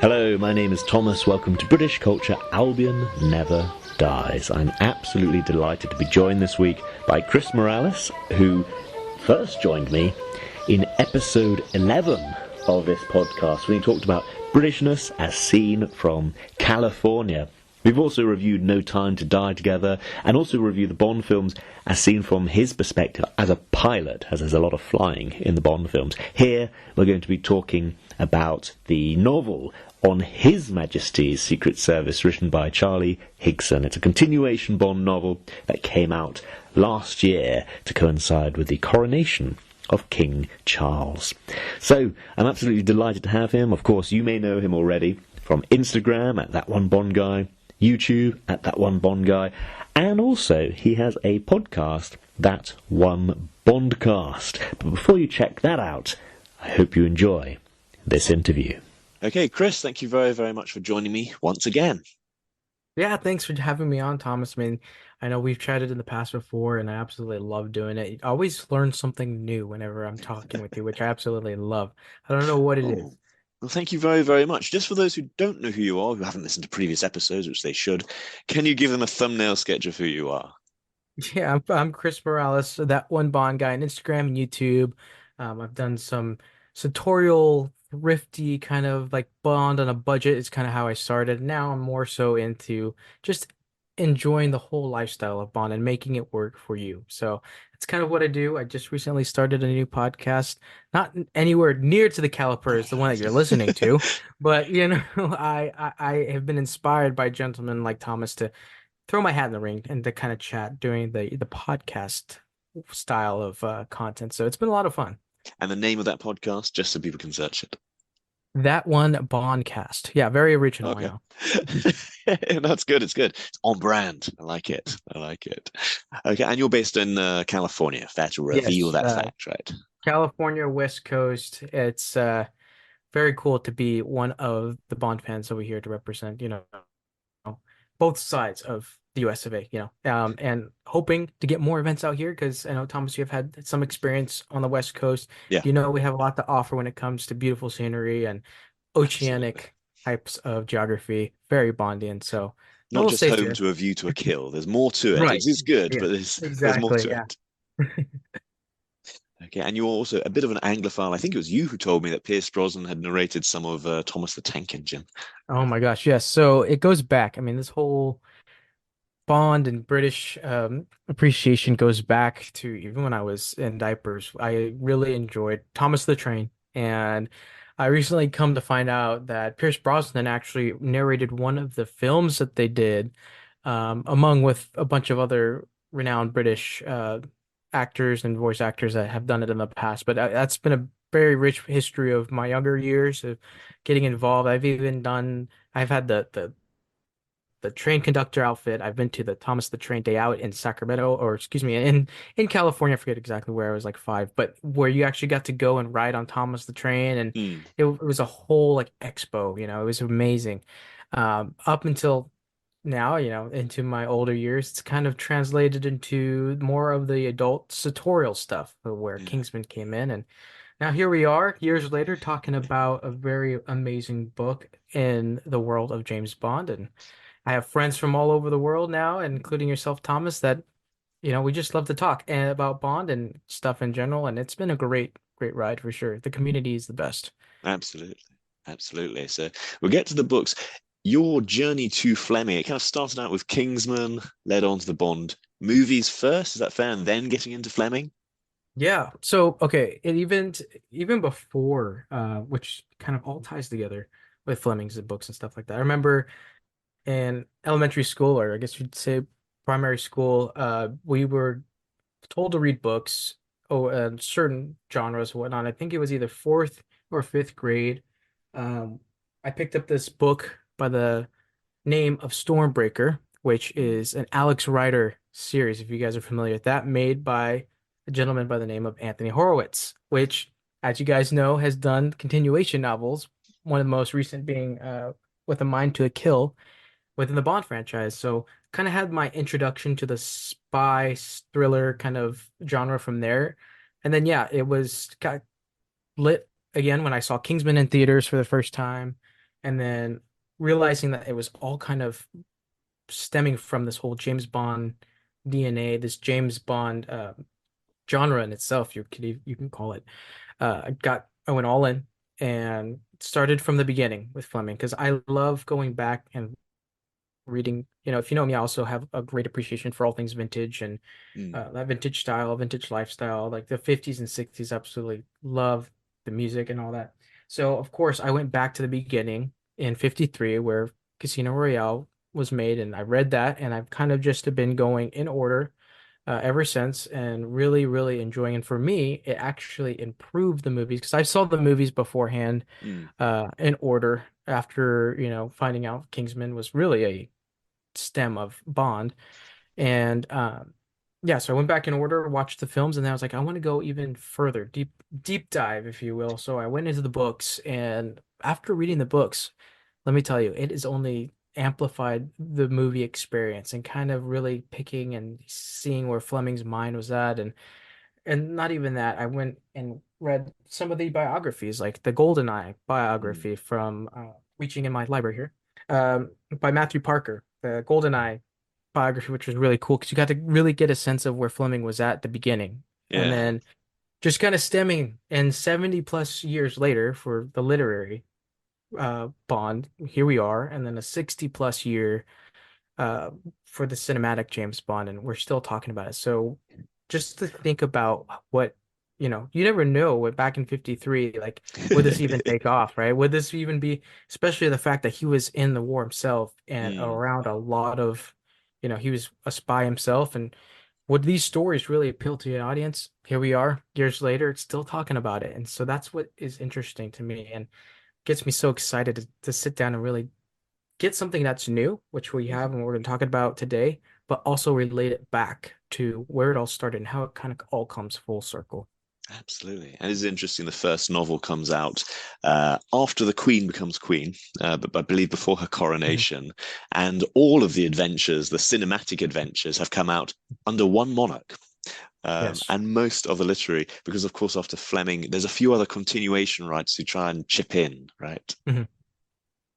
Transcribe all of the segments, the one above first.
Hello, my name is Thomas. Welcome to British Culture. Albion Never Dies. I'm absolutely delighted to be joined this week by Chris Morales, who first joined me in episode 11 of this podcast when he talked about Britishness as seen from California. We've also reviewed No Time to Die together, and also reviewed the Bond films as seen from his perspective as a pilot, as there's a lot of flying in the Bond films. Here, we're going to be talking about the novel on His Majesty's Secret Service, written by Charlie Higson. It's a continuation Bond novel that came out last year to coincide with the coronation of King Charles. So, I'm absolutely delighted to have him. Of course, you may know him already from Instagram at That One Bond Guy, YouTube at That One Bond Guy, and also he has a podcast, That One Bondcast. But before you check that out, I hope you enjoy this interview. Okay, Chris, thank you very, very much for joining me once again. Yeah, thanks for having me on, Thomas. I mean, I know we've chatted in the past before, and I absolutely love doing it. I always learn something new whenever I'm talking with you, which I absolutely love. I don't know what it is. Well, thank you very, very much. Just for those who don't know who you are, who haven't listened to previous episodes, which they should, can you give them a thumbnail sketch of who you are? Yeah, I'm Chris Morales, That One Bond Guy on Instagram and YouTube. I've done some tutorial, thrifty kind of like Bond on a budget is kind of how I started. Now I'm more so into just enjoying the whole lifestyle of Bond and making it work for you. So it's kind of what I do. I just recently started a new podcast, not anywhere near to the caliper as the one that you're listening to, but I have been inspired by gentlemen like Thomas to throw my hat in the ring and to kind of chat doing the podcast style of content. So it's been a lot of fun. And the name of that podcast, just so people can search it. That One Bondcast. Yeah, very original, Okay. I know. That's good. It's good. It's on brand. I like it. I like it. Okay, and you're based in California. Fair to reveal Yes, that fact, right? California, West Coast. It's very cool to be one of the Bond fans over here to represent, both sides of the US of A, and hoping to get more events out here because I know, Thomas, you have had some experience on the West Coast. Yeah, We have a lot to offer when it comes to beautiful scenery and absolutely. oceanic types of geography, very Bondian. So a Not little just home safer. to a view to a kill. There's more to it. Right. It's good, Yeah, but there's more exactly. to Yeah. it. Okay, and you're also a bit of an Anglophile. I think it was you who told me that Pierce Brosnan had narrated some of Thomas the Tank Engine. Oh my gosh, yes. So it goes back. I mean, this whole Bond and British appreciation goes back to even when I was in diapers. I really enjoyed Thomas the Train, and I recently come to find out that Pierce Brosnan actually narrated one of the films that they did, among with a bunch of other renowned British actors and voice actors that have done it in the past. But that's been a very rich history of my younger years of getting involved. I've had the train conductor outfit. I've been to the Thomas the Train Day Out in Sacramento, or excuse me, in California. I forget exactly where I was, like five, but where you actually got to go and ride on Thomas the Train, and Hmm. it was a whole like expo. It was amazing. Up until now, into my older years, it's kind of translated into more of the adult sartorial stuff, where Yeah. Kingsman came in, and now here we are, years later, talking about a very amazing book in the world of James Bond, and I have friends from all over the world now, including yourself, Thomas, that, we just love to talk about Bond and stuff in general. And it's been a great, great ride for sure. The community is the best. Absolutely. Absolutely. So we'll get to the books. Your journey to Fleming, it kind of started out with Kingsman, led on to the Bond movies first. Is that fair? And then getting into Fleming? Yeah. So, okay. Even before, which kind of all ties together with Fleming's books and stuff like that. I remember in elementary school, or I guess you'd say primary school, we were told to read books, certain genres and whatnot. I think it was either fourth or fifth grade. Um, I picked up this book by the name of Stormbreaker, which is an Alex Rider series, if you guys are familiar with that, made by a gentleman by the name of Anthony Horowitz, which, as you guys know, has done continuation novels, one of the most recent being With a Mind to a Kill within the Bond franchise. So kind of had my introduction to the spy thriller kind of genre from there. And then it was got lit again when I saw Kingsman in theaters for the first time. and then realizing that it was all kind of stemming from this whole James Bond DNA, this James Bond genre in itself, you can call it. I went all in and started from the beginning with Fleming because I love going back and reading. If you know me, I also have a great appreciation for all things vintage and Mm. that vintage style, vintage lifestyle, like the 50s and 60s. Absolutely love the music and all that. So, of course, I went back to the beginning in 53 where Casino Royale was made, and I read that, and I've kind of just been going in order ever since and really, really enjoying. And for me, it actually improved the movies because I saw the movies beforehand Mm. in order after, finding out Kingsman was really a stem of Bond. And yeah, so I went back in order, watched the films, and then I was like, I want to go even further, deep dive, if you will. So I went into the books, and after reading the books, let me tell you, it has only amplified the movie experience and kind of really picking and seeing where Fleming's mind was at, and not even that. I went and read some of the biographies, like the GoldenEye Mm. biography from reaching in my library here, by Matthew Parker, the GoldenEye biography, which was really cool because you got to really get a sense of where Fleming was at the beginning. And Yeah. then just kind of stemming and 70 plus years later for the literary Bond, here we are, and then a 60 plus year uh for the cinematic James Bond, and we're still talking about it. So just to think about what, you never know what back in 53, like, would this even take off, right? Would this even be, especially the fact that he was in the war himself and Mm. around a lot of, he was a spy himself, and would these stories really appeal to an audience? Here we are, years later, still talking about it. And so that's what is interesting to me and gets me so excited to sit down and really get something that's new, which we have and we're going to talk about today, but also relate it back to where it all started and how it kind of all comes full circle. Absolutely. And it's interesting. The first novel comes out after the Queen becomes Queen, but I believe before her Mhm. coronation. And all of the adventures, the cinematic adventures, have come out under one monarch. Yes. And most of the literary, because of course, after Fleming, there's a few other continuation rights who try and chip in, right? Mhm.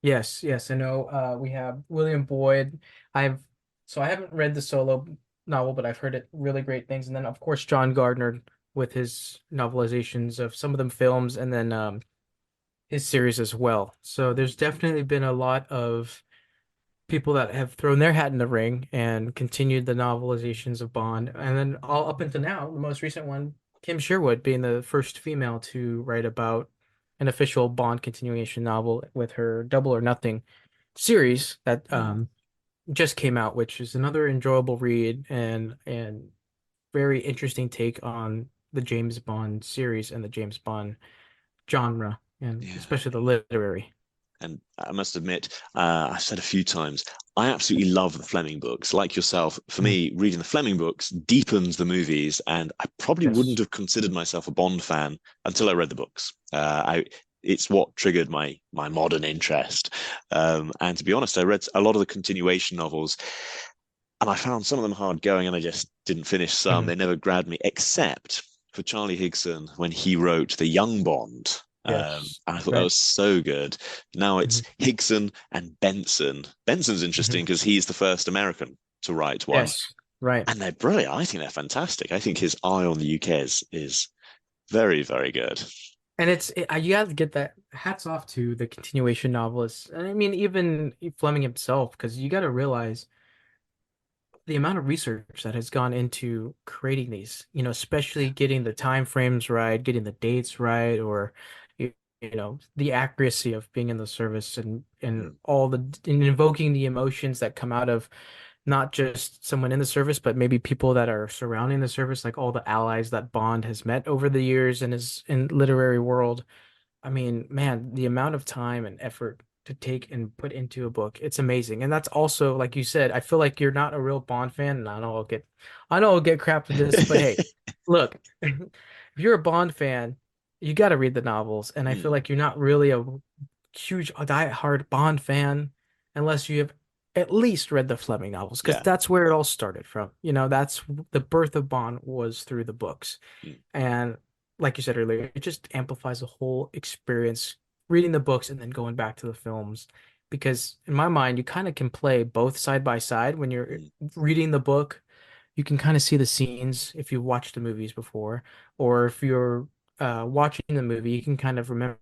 Yes, yes. I know we have William Boyd. I've so I haven't read the solo novel, but I've heard it really great things. And then of course John Gardner with his novelizations of some of them films and then his series as well. So there's definitely been a lot of people that have thrown their hat in the ring and continued the novelizations of Bond. And then all up until now, the most recent one, Kim Sherwood being the first female to write about an official Bond continuation novel with her Double or Nothing series that Mm. just came out, which is another enjoyable read and very interesting take on the James Bond series and the James Bond genre, and Yeah. especially the literary. And I must admit, I've said a few times, I absolutely love the Fleming books. Like yourself, for Mhm. me, reading the Fleming books deepens the movies, and I probably wouldn't Yes. have considered myself a Bond fan until I read the books. It's what triggered my modern interest. And to be honest, I read a lot of the continuation novels, and I found some of them hard going, and I just didn't finish some. Mhm. They never grabbed me, except for Charlie Higson when he wrote The Young Bond. Yes. And I thought that Right. was so good. Now it's Mhm. Higson and Benson. Benson's interesting Mhm. because he's the first American to write one, Yes. Right. and they're brilliant. I think they're fantastic. I think his eye on the UK is very, very good. And you have to get that hats off to the continuation novelists. And I mean, even Fleming himself, because you got to realize the amount of research that has gone into creating these, especially getting the time frames right, getting the dates right, or the accuracy of being in the service and Mm. all and invoking the emotions that come out of not just someone in the service, but maybe people that are surrounding the service, like all the allies that Bond has met over the years in his in literary world. I mean, man, the amount of time and effort to take and put into a book, it's amazing. And that's also, like you said, I feel like you're not a real Bond fan, and I know I'll get crap with this, but hey, look, if you're a Bond fan, you got to read the novels, and I feel Mm. like you're not really a huge, die-hard Bond fan unless you have at least read the Fleming novels, because Yeah. that's where it all started from. That's the birth of Bond was through the books. Mm. And like you said earlier, it just amplifies the whole experience reading the books and then going back to the films, because in my mind, you kind of can play both side by side. When you're Mm. reading the book, you can kind of see the scenes if you've watched the movies before, or if you're watching the movie, you can kind of remember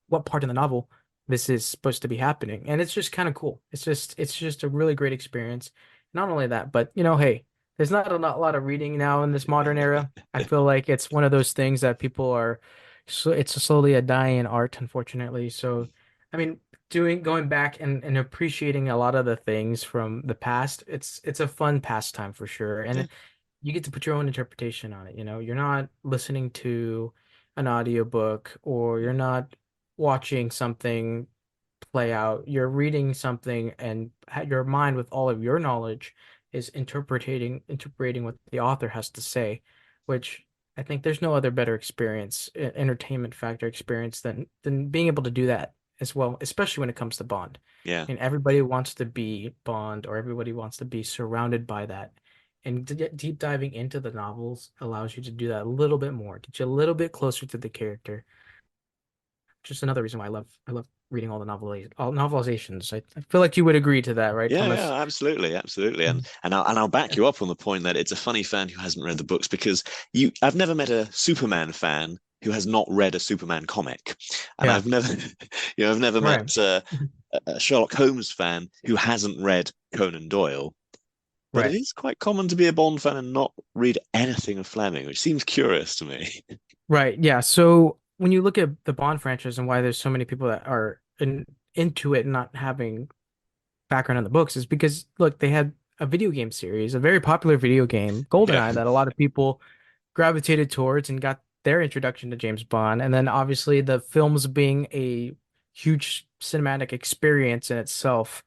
what part in the novel this is supposed to be happening. And it's just kind of cool. It's just a really great experience. Not only that, but hey, there's not a lot of reading now in this modern era. I feel like it's one of those things that people are so it's slowly a dying art, unfortunately. So, I mean, going back and appreciating a lot of the things from the past, it's a fun pastime for sure. Yeah. And you get to put your own interpretation on it. You're not listening to an audiobook, or you're not watching something play out. You're reading something, and your mind, with all of your knowledge, is interpreting what the author has to say, which I think there's no other better experience, entertainment factor experience, than being able to do that as well, especially when it comes to Bond. Yeah. And everybody wants to be Bond, or everybody wants to be surrounded by that. And deep diving into the novels allows you to do that a little bit more, get you a little bit closer to the character. Just another reason why I love reading all novelizations. I feel like you would agree to that, right, Yeah, Thomas? yeah, absolutely, absolutely, Mhm. and I'll back Yeah. you up on the point that it's a funny fan who hasn't read the books, because I've never met a Superman fan who has not read a Superman comic, and Yeah. I've never, I've never Right. met a Sherlock Holmes fan who hasn't read Conan Doyle. But it Right. is quite common to be a Bond fan and not read anything of Fleming, which seems curious to me. Right. Yeah. So when you look at the Bond franchise and why there's so many people that are into it and not having background in the books, is because look, they had a video game series, a very popular video game, Yeah, GoldenEye, that a lot of people gravitated towards and got their introduction to James Bond. And then obviously the films being a huge cinematic experience in itself.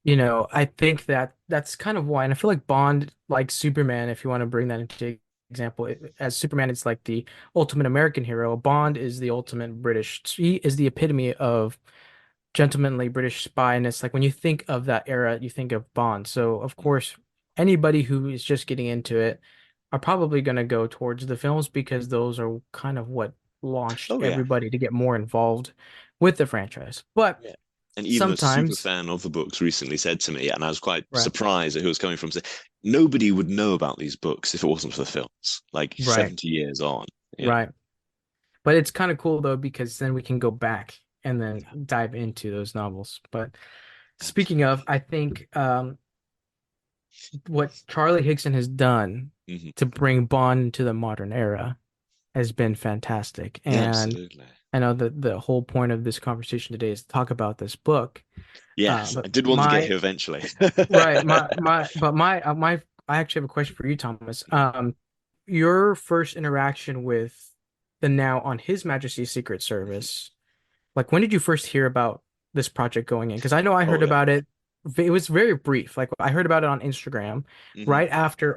yeah. I think that that's kind of why. And I feel like Bond, like Superman, if you want to bring that into example, as Superman is like the ultimate American hero, Bond is the ultimate British. He is the epitome of gentlemanly British spy. And it's like when you think of that era, you think of Bond. So, of course, anybody who is just getting into it are probably going to go towards the films, because those are kind of what launched Oh yeah, everybody to get more involved with the franchise. But yeah. And even a super sometimes, fan of the books recently said to me, and I was quite right, surprised at who it was coming from, said nobody would know about these books if it wasn't for the films. Like right, 70 years on, right. But it's kind of cool though, because then we can go back and then yeah, dive into those novels. But speaking of, absolutely. I think what Charlie Hickson has done Hmm. to bring Bond into the modern era has been fantastic. Yeah, And absolutely. I know that the whole point of this conversation today is to talk about this book. Yes, But I did want to get my here eventually. right, my I actually have a question for you, Thomas. Your first interaction with the now on His Majesty's Secret Service, like when did you first hear about this project going in? Because I know I Oh heard yeah. about it. It was very brief. Like I heard about it on Instagram Hmm.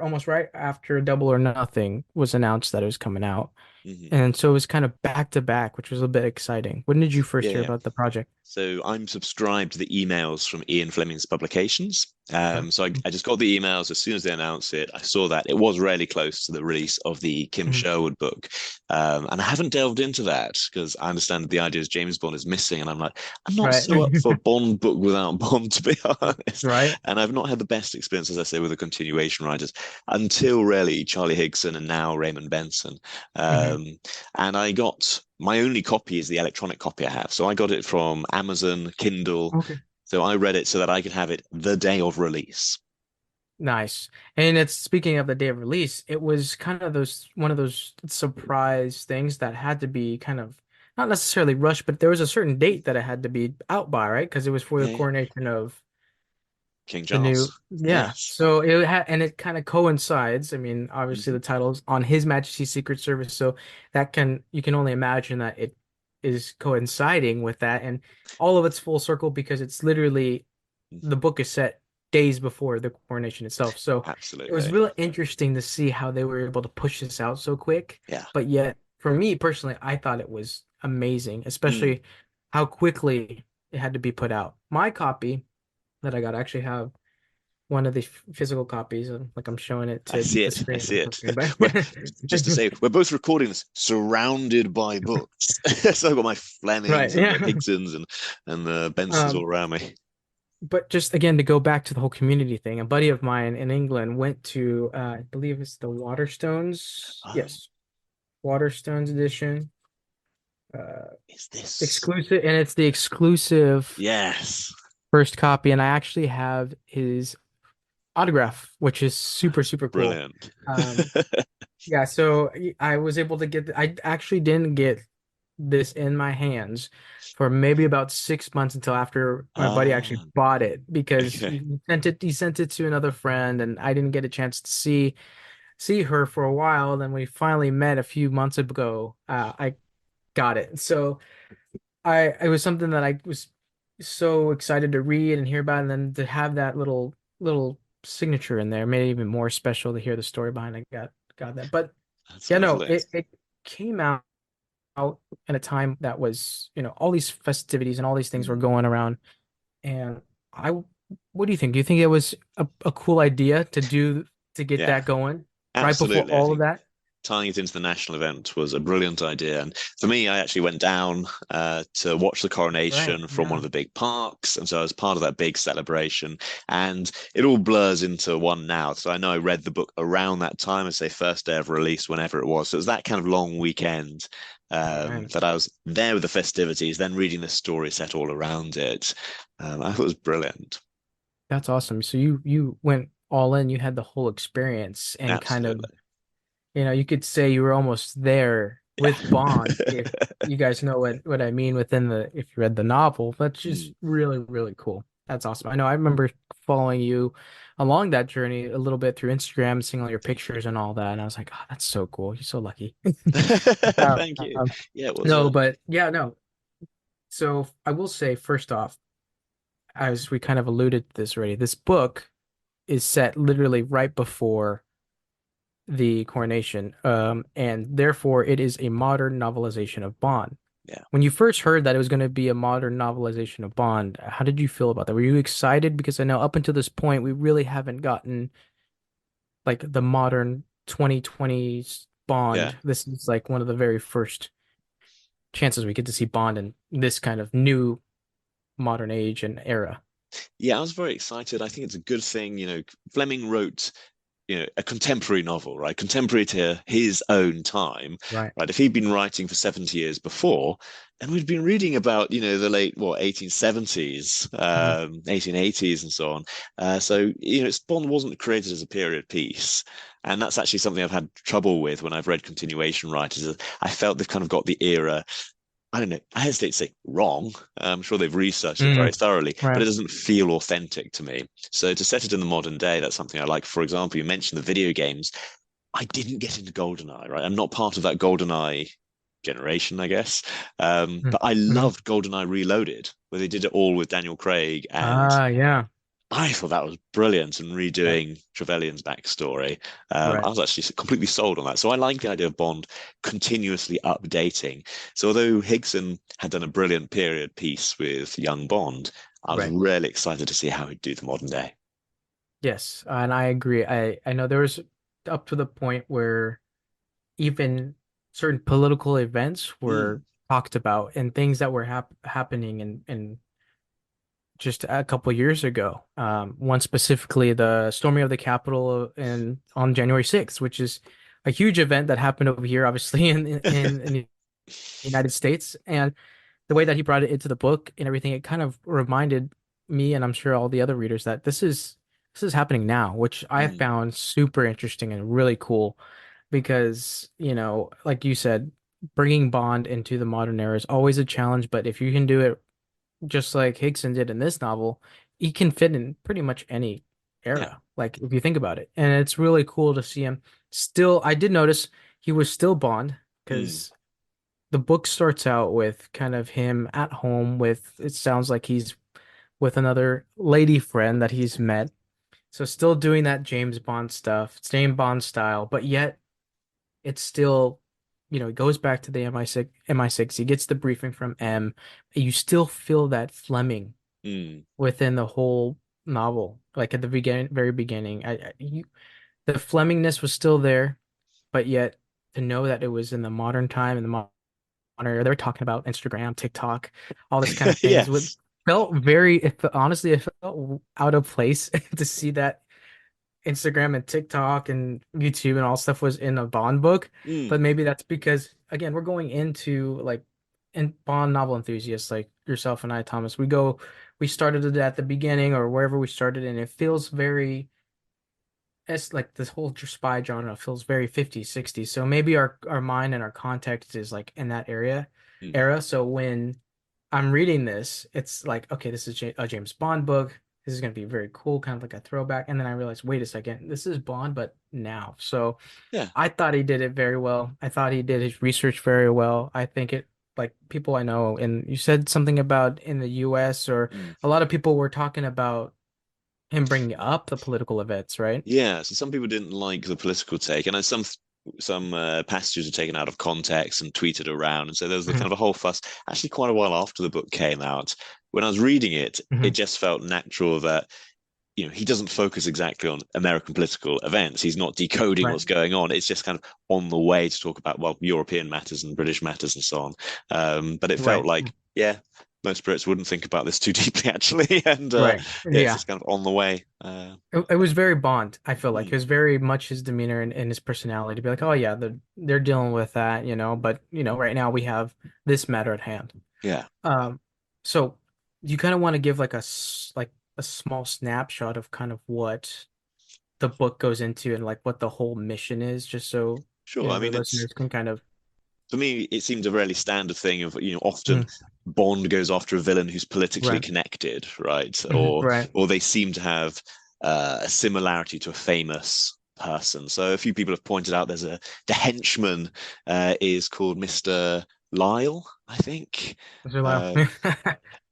almost right after Double or Nothing was announced that it was coming out. Hmm. And so it was kind of back to back, which was a bit exciting. When did you first Yeah, hear yeah. about the project? So I'm subscribed to the emails from Ian Fleming's publications. Okay. So I just got the emails as soon as they announced it. I saw that it was really close to the release of the Kim Mhm. Sherwood book. And I haven't delved into that because I understand that the idea is James Bond is missing. And I'm like, I'm not Right. so up for a Bond book without Bond, to be honest. Right. And I've not had the best experience, as I say, with the continuation writers until really Charlie Higson and now Raymond Benson. Hmm. Um, and I got my only copy is the electronic copy I have. So I got it from Amazon, Kindle. Okay. So I read it so that I could have it the day of release. Nice. And it's speaking of the day of release, it was kind of those one of those surprise things that had to be kind of not necessarily rushed, but there was a certain date that it had to be out by, right? Because it was for the Yeah, yeah. coronation of King the new, Charles. yeah. Yes. So it had, and it kind of coincides. I mean, obviously Hmm. the title's on His Majesty's Secret Service, so you can only imagine that it is coinciding with that, and all of it's full circle because it's literally the book is set days before the coronation itself. So it was Absolutely. really interesting to see how they were able to push this out so quick. Yeah. But yet, for me personally, I thought it was amazing, Mm. especially how quickly it had to be put out. My copy that I got, I actually have. one of the physical copies, like I'm showing it I to see the it. I screen see on the it. screen, but Well, just to say, we're both recording this surrounded by books. So I've got my right, Flemings and the yeah. Higsons and the Bensons all Um, around me. but just again to go back to the whole community thing, a buddy of mine in England went to, I believe it's the Waterstones, Oh, yes, Waterstones edition, uh, is this? exclusive, and it's the exclusive Yes. first copy, and I actually have his autograph, which is super, super cool. Brilliant. Um, yeah, so I was able to get, I actually didn't get this in my hands for maybe about 6 months until after my buddy actually Ah, bought it because okay. he sent it to another friend and I didn't get a chance to see her for a while. Then we finally met a few months ago. I got it. So it was something that I was so excited to read and hear about, and then to have that little signature in there made it even more special to hear the story behind it. Got that. But That's yeah, no, lovely. it came out in a time that was, all these festivities and all these things were Mm, going around. And I, what do you think? Do you think it was a cool idea to get yeah, that going right before absolutely. I all of think that? tying it into the national event was a brilliant idea. And for me, I actually went down to watch the Right. coronation from one Yeah. of the big parks. And so I was part of that big celebration. And it all blurs into one now. So I know I read the book around that time, I say first day of release, whenever it was. So it was that kind of long weekend Right. that I was there with the festivities, then reading the story set all around it. I thought it was brilliant. That's awesome. So you went all in, you had the whole experience and kind of, Absolutely. you could say you were almost there Yeah. with Bond, if you guys know what I mean within if you read the novel. That's just Mm. really, really cool. That's awesome. I know I remember following you along that journey a little bit through Instagram, seeing all your pictures and all that. And I was like, oh, that's so cool. You're so lucky. Thank you. Um, Yeah, it was no, but yeah, no. So I will say, first off, as we kind of alluded to this already, this book is set literally right before the coronation, and therefore it is a modern novelization of Bond. yeah. When you first heard that it was going to be a modern novelization of Bond, how did you feel about that? Were you excited? Because I know up until this point, we really haven't gotten like the modern 2020s Yeah. Bond. This is like one of the very first chances we get to see Bond in this kind of new modern age and era. Yeah, I was very excited. I think it's a good thing. Fleming wrote, a contemporary novel, right? Contemporary to his own time, Right. right? If he'd been writing for 70 years before, and we'd been reading about, the late, 1870s, Mhm. 1880s and so on. So, Bond wasn't created as a period piece. And that's actually something I've had trouble with when I've read continuation writers. I felt they've kind of got the era. I don't know. I hesitate to say wrong. I'm sure they've researched it very Mm, thoroughly, but right. it doesn't feel authentic to me. So to set it in the modern day, that's something I like. For example, you mentioned the video games. I didn't get into GoldenEye, right? I'm not part of that GoldenEye generation, I guess. But I Mhm. loved GoldenEye Reloaded, where they did it all with Daniel Craig and Ah, yeah. I thought that was brilliant and Yeah. redoing Trevelyan's backstory. I Right. was actually completely sold on that. So I like the idea of Bond continuously updating. So although Higson had done a brilliant period piece with young Bond, I was Right. really excited to see how he'd do the modern day. Yes, and I agree. I know there was up to the point where even certain political events Mm, were talked about and things that were happening in just a couple years ago. One specifically, the storming of the Capitol in on January 6th, which is a huge event that happened over here, obviously in the United States. And the way that he brought it into the book and everything, it kind of reminded me, and I'm sure all the other readers, that this is happening now, which I mm, found super interesting and really cool because, like you said, bringing Bond into the modern era is always a challenge, but if you can do it just like Hickson did in this novel, he can fit in pretty much any yeah. era, like if you think about it. And it's really cool to see him still. I did notice he was still Bond Mm, because the book starts out with kind of him at home with, it sounds like he's with another lady friend that he's met. So still doing that James Bond stuff, same Bond style, but yet it's still, it goes back to the MI6, MI6. He gets the briefing from M. You still feel that Fleming mm, within the whole novel. Like at the very beginning, the Flemingness was still there, but yet to know that it was in the modern time, in the modern era, they were talking about Instagram, TikTok, all this kind of things. Would Yes. felt very, honestly, it felt out of place to see that Instagram and TikTok and YouTube and all stuff was in a Bond book. Mm, But maybe that's because, again, we're going into like in Bond novel enthusiasts like yourself and I, Thomas. We started it at the beginning or wherever we started, and it feels very, it's like this whole spy genre feels very 50s, 60s. So maybe our mind and our context is like in that mm. era. So when I'm reading this, it's like, okay, this is a James Bond book. This is going to be very cool, kind of like a throwback. And then I realized, wait a second, this is Bond, but now. So Yeah. I thought he did it very well. I thought he did his research very well. I think it, like people I know, and you said something about in the US, or Mm. a lot of people were talking about him bringing up the political events, right? Yeah, so some people didn't like the political take, and then some passages are taken out of context and tweeted around, and so there was a kind Mhm. of a whole fuss. Actually, quite a while after the book came out, when I was reading it, it Mhm. just felt natural that he doesn't focus exactly on American political events. He's not decoding Right. what's going on. It's just kind of on the way to talk about, well, European matters and British matters and so on. But it felt Right. like, yeah, most Brits wouldn't think about this too deeply, actually. And Right. yeah, it's Yeah. just kind of on the way. It was very Bond. I feel like it Mm, was very much his demeanor and his personality to be like, oh yeah, they're dealing with that, but right now we have this matter at hand. yeah, Um, so you kind of want to give like like a small snapshot of kind of what the book goes into and like what the whole mission is, just so sure. I the mean, it's listeners can kind of. for me, it seems a really standard thing of often Mhm. Bond goes after a villain who's politically Right. connected, right? Right. Or they seem to have a similarity to a famous person. So a few people have pointed out the henchman is called Mr. Lyle, I think. Mr. Lau. Uh,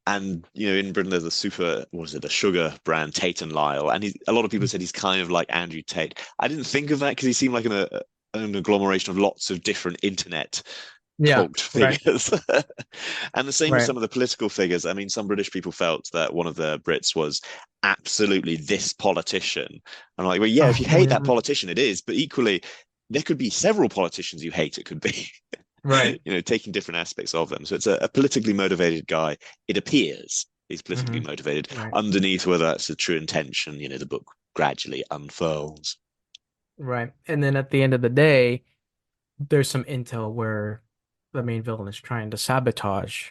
and in Britain there's a what was it, a sugar brand, Tate and Lyle, and a lot of people said he's kind of like Andrew Tate. I didn't think of that because he seemed like an agglomeration of lots of different internet Yeah. cult Right. figures. And the same with Right. some of the political figures. I mean, some British people felt that one of the Brits was absolutely this politician. I'm like, well, yeah, if Oh, you hate that yeah. politician, it is, but equally, there could be several politicians you hate. It could be, Right. taking different aspects of them. So it's a politically motivated guy. It appears he's politically hmm motivated. Right. Underneath, whether that's a true intention, the book gradually unfurls. Right. And then at the end of the day, there's some intel where the main villain is trying to sabotage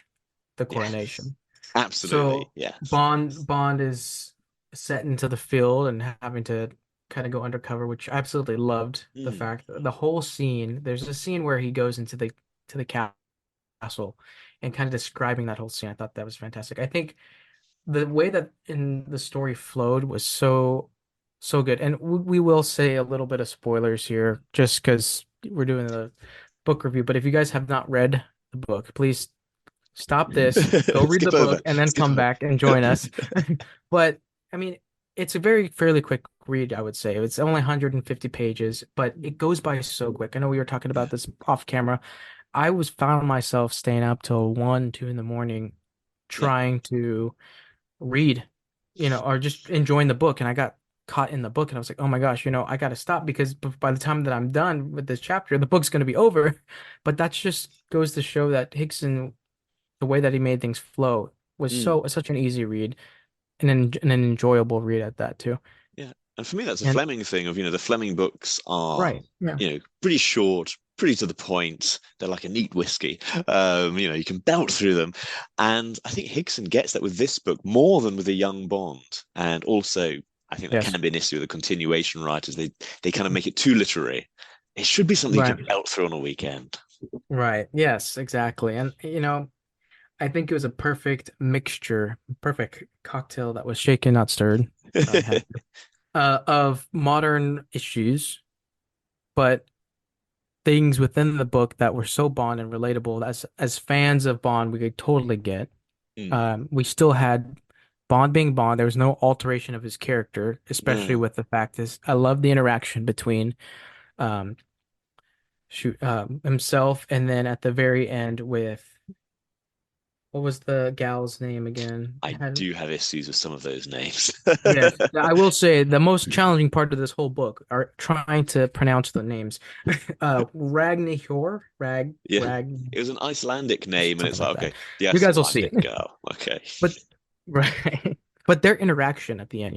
the Yeah, coronation. absolutely. So Yes. Bond is set into the field and having to kind of go undercover, which I absolutely loved the Mm, fact the whole scene. There's a scene where he goes into the castle and kind of describing that whole scene. I thought that was fantastic. I think the way that in the story flowed was so good. And we will say a little bit of spoilers here just because we're doing the book review. But if you guys have not read the book, please stop this, go read the skip over. book, and then Skip come over. back and join us. But I mean, it's a very fairly quick read, I would say. It's only 150 pages, but it goes by so quick. I know we were talking Yeah. about this off camera. I was found myself staying up till 1, 2 in the morning Yeah. trying to read, or just enjoying the book. And I got caught in the book and I was like, oh my gosh, I got to stop because by the time that I'm done with this chapter, the book's going to be over. But that just goes to show that Hickson, the way that he made things flow was Mm. such an easy read and an enjoyable read at that too. Yeah. And for me, that's a And Fleming thing of, the Fleming books are, right, yeah, pretty short, pretty to the point. They're like a neat whiskey. You can belt through them. And I think Hickson gets that with this book more than with a young Bond. And also, I think that yes, can be an issue with the continuation writers. They kind of make it too literary. It should be something you right, can belt through on a weekend. right, yes, exactly. And I think it was a perfect mixture, perfect cocktail that was shaken, not stirred. Sorry, of modern issues, but things within the book that were so Bond and relatable. As fans of Bond, we could totally get. Mm. We still had Bond being Bond. There was no alteration of his character, especially No. with the fact is I love the interaction between um himself and then at the very end with what was the gal's name again? I do have issues with some of those names. Yes, I will say the most challenging part of this whole book are trying to pronounce the names. Ragnhild, Yeah, Rag, it was an Icelandic name, and it's something like like, that. okay, the You guys will see Icelandic it. girl. Okay. But right, but their interaction at the end,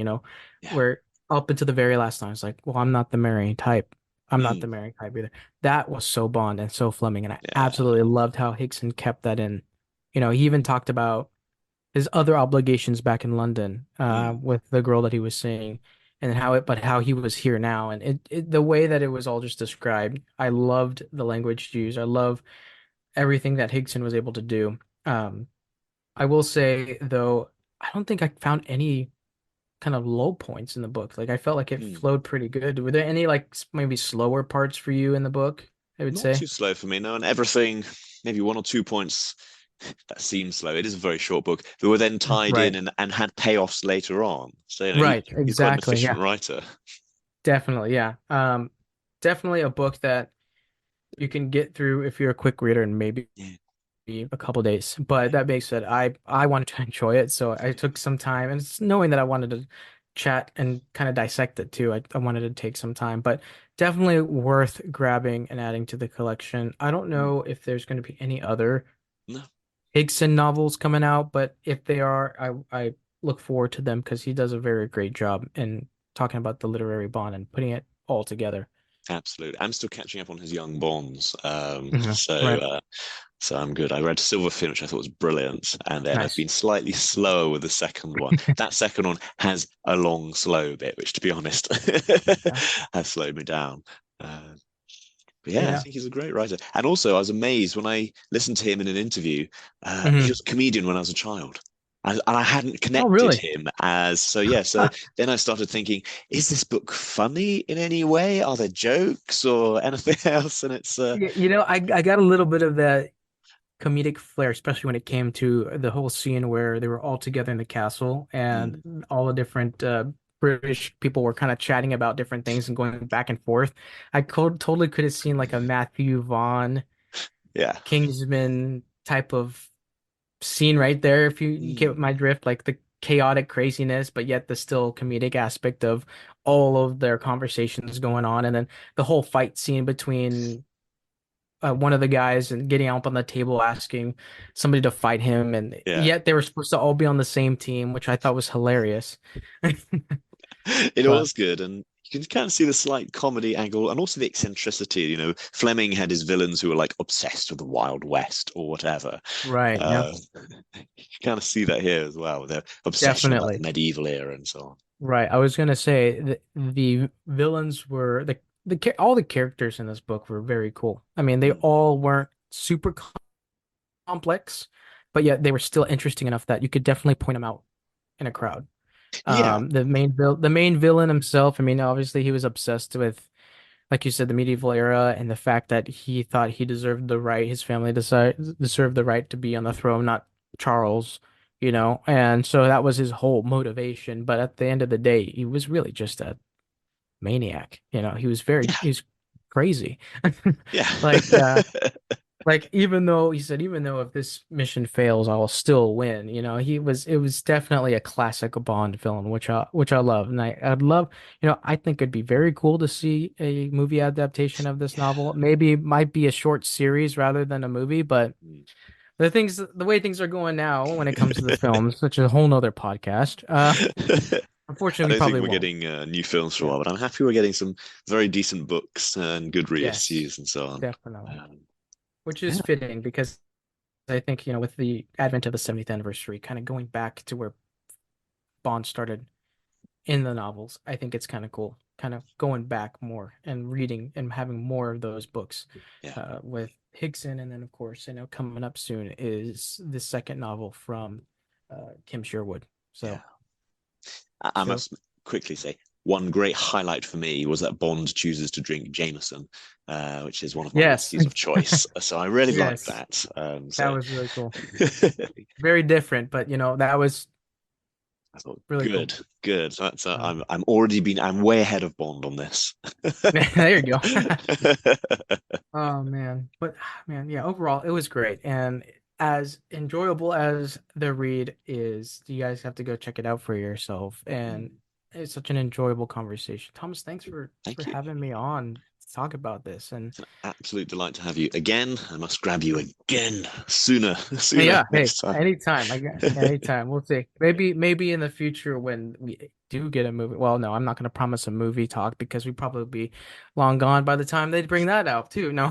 Yeah. where up until the very last line, it's like, well, I'm not the marrying type. I'm not the Mm, marrying type either. That was so Bond and so Fleming, and I yeah. absolutely loved how Hickson kept that in. He even talked about his other obligations back in London, Mm, with the girl that he was seeing, and how he was here now, and the way that it was all just described. I loved the language used. I love everything that Hickson was able to do. Um, I will say though, I don't think I found any kind of low points in the book. Like I felt like it mm. flowed pretty good. Were there any like maybe slower parts for you in the book, I would Not say? too slow for me, no. And everything, maybe one or two points that seem slow. It is a very short book. They were then tied in Right. and had payoffs later on. So, Right, he's quite an exactly. efficient Yeah. writer. Definitely, yeah. Definitely a book that you can get through if you're a quick reader and maybe Yeah, a couple days. But yeah. that being said, I wanted to enjoy it, so I took some time, and it's knowing that I wanted to chat and kind of dissect it too. I wanted to take some time, but definitely worth grabbing and adding to the collection. I don't Mm. know if there's going to be any other No, Higson novels coming out, but if they are, I look forward to them because he does a very great job in talking about the literary bond and putting it all together. absolutely. I'm still catching up on his young bonds. Mhm. Right. So I'm good. I read Silverfin, which I thought was brilliant, and then I've Nice. been slightly slower with the second one. That second one has a long, slow bit, which, to be honest, Yeah. has slowed me down. Uh, but yeah, I Yeah. think he's a great writer. And also, I was amazed when I listened to him in an interview. He Hmm. was a comedian when I was a child. And I hadn't Oh, connected really? him as so. Yeah, so then I started thinking, is this book funny in any way? Are there jokes or anything else? And it's I got a little bit of that comedic flair, especially when it came to the whole scene where they were all together in the castle mm, and all the different British people were kind of chatting about different things and going back and forth. Totally could have seen like a Matthew Vaughn, yeah. Kingsman type of scene right there, if you get Mm, my drift, like the chaotic craziness, but yet the still comedic aspect of all of their conversations going on, and then the whole fight scene between one of the guys and getting up on the table asking somebody to fight him, and yeah. yet they were supposed to all be on the same team, which I thought was hilarious. It But was good, and you can kind of see the slight comedy angle and also the eccentricity. Fleming had his villains who were like obsessed with the Wild West or whatever. right, yeah, Uh, you kind of see that here as well, with their obsession with like the definitely. medieval era and so on. Right. I was gonna say the villains were all the characters in this book were very cool. I mean, they Mm. all weren't super complex, but yet they were still interesting enough that you could definitely point them out in a crowd. Yeah, The main villain himself, I mean, obviously he was obsessed with, like you said, the medieval era and the fact that he thought he deserved the right, his family deserved the right to be on the throne, not Charles, and so that was his whole motivation. But at the end of the day, he was really just a maniac. yeah, He's crazy. yeah. Like, even though he said, even though if this mission fails, I will still win. It was definitely a classic Bond villain, which I love. And I'd love, I think it'd be very cool to see a movie adaptation of this Yeah. novel. Maybe it might be a short series rather than a movie, but the way things are going now when it comes to the films, which is a whole nother podcast, I unfortunately, we don't think probably we're won't. getting new films for a Yeah. while, but I'm happy we're getting some very decent books and good Yes, reissues and so on. definitely. Um, Which yeah, is fitting because I think, with the advent of the 70th anniversary, kind of going back to where Bond started in the novels, I think it's kind of cool, kind of going back more and reading and having more of those books yeah, with Hickson. And then, of course, coming up soon is the second novel from Kim Sherwood. yeah. So, I so must quickly say one great highlight for me was that Bond chooses to drink Jameson, which is one of my yes, whiskeys of choice. So I really like yes, that. that So was really cool. I Very different, but that was thought, really cool. good, good. That's Uh, I'm way ahead of Bond on this. there you go. Oh man, but man, yeah, overall it was great, and as enjoyable as the read is, you guys have to go check it out for yourself. And it's such an enjoyable conversation. Thomas, thanks for Thank you. having me on to talk about this. And It's an absolute delight to have you again. I must grab you again sooner yeah, hey, next time. anytime. I guess anytime. We'll see. Maybe in the future when we do get a movie. Well, no, I'm not going to promise a movie talk because we'd probably be long gone by the time they bring that out too. No.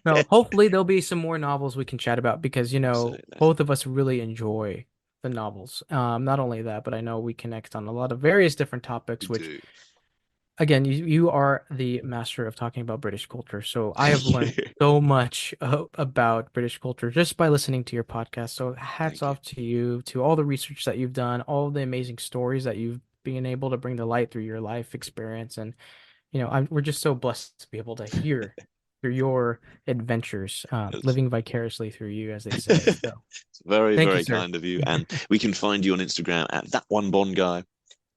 No, hopefully there'll be some more novels we can chat about because, Absolutely. both of us really enjoy the novels. Not only that, but I know we connect on a lot of various different topics, We which do. again, you are the master of talking about British culture. So I have learned so much about British culture just by listening to your podcast. So hats Thank you. off to you, to all the research that you've done, all the amazing stories that you've been able to bring to light through your life experience. And, we're just so blessed to be able to hear through your adventures, living vicariously through you, as they say. So It's very, thank you, very sir. kind of you. And we can find you on Instagram at That One Bond Guy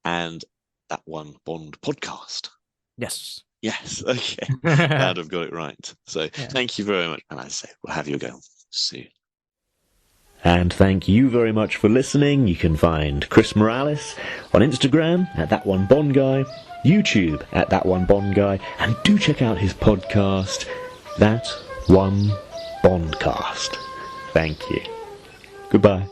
and That One Bond Podcast. Yes. Yes. Okay. Glad I've got it right. So Yeah. thank you very much. And I say we'll have you again soon. And thank you very much for listening. You can find Chris Morales on Instagram at That One Bond Guy, YouTube at That One Bond Guy, and do check out his podcast, That One Bondcast. Thank you. Goodbye.